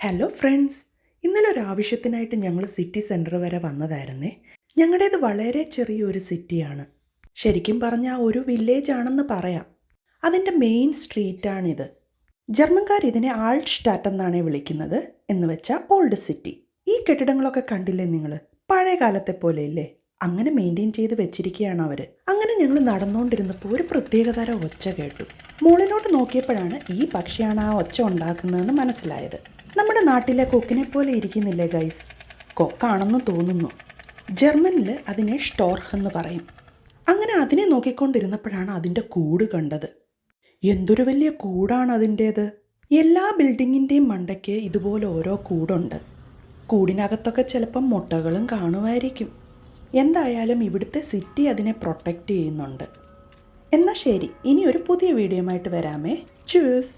Hello friends, ഇന്നലെ ഒരു ആവശ്യത്തിനായിട്ട് ഞങ്ങൾ സിറ്റി സെൻറ്റർ വരെ വന്നതായിരുന്നേ. ഞങ്ങളുടേത് വളരെ ചെറിയൊരു സിറ്റിയാണ്. ശരിക്കും പറഞ്ഞാൽ ഒരു വില്ലേജ് ആണെന്ന് പറയാം. അതിൻ്റെ മെയിൻ സ്ട്രീറ്റാണിത്. ജർമ്മൻകാർ ഇതിനെ ആൾട്ട്സ്റ്റാറ്റ് എന്നാണ് വിളിക്കുന്നത്, എന്ന് വെച്ചാൽ ഓൾഡ് സിറ്റി. ഈ കെട്ടിടങ്ങളൊക്കെ കണ്ടില്ലേ നിങ്ങൾ? പഴയ കാലത്തെ പോലെയില്ലേ? അങ്ങനെ മെയിൻറ്റെയിൻ ചെയ്ത് വെച്ചിരിക്കുകയാണ് അവർ. അങ്ങനെ ഞങ്ങൾ നടന്നുകൊണ്ടിരുന്നപ്പോൾ ഒരു പ്രത്യേകതരം ഒച്ച കേട്ടു. മുകളിലോട്ട് നോക്കിയപ്പോഴാണ് ഈ പക്ഷിയാണ് ആ ഒച്ച ഉണ്ടാക്കുന്നതെന്ന് മനസ്സിലായത്. നമ്മുടെ നാട്ടിലെ കൊക്കിനെ പോലെ ഇരിക്കുന്നില്ലേ ഗൈസ്? കൊക്കാണെന്ന് തോന്നുന്നു. ജർമ്മനിൽ അതിനെ സ്റ്റോർച്ച് എന്ന് പറയും. അങ്ങനെ അതിനെ നോക്കിക്കൊണ്ടിരുന്നപ്പോഴാണ് അതിൻ്റെ കൂട് കണ്ടത്. എന്തൊരു വലിയ കൂടാണ് അതിൻ്റേത്! എല്ലാ ബിൽഡിങ്ങിൻ്റെയും മണ്ടയ്ക്ക് ഇതുപോലെ ഓരോ കൂടുണ്ട്. കൂടിനകത്തൊക്കെ ചിലപ്പം മുട്ടകളും കാണുമായിരിക്കും. എന്തായാലും ഇവിടുത്തെ സിറ്റി അതിനെ പ്രൊട്ടക്റ്റ് ചെയ്യുന്നുണ്ട്. എന്നാൽ ശരി, ഇനി ഒരു പുതിയ വീഡിയോയുമായിട്ട് വരാമേ. ചൂസ്.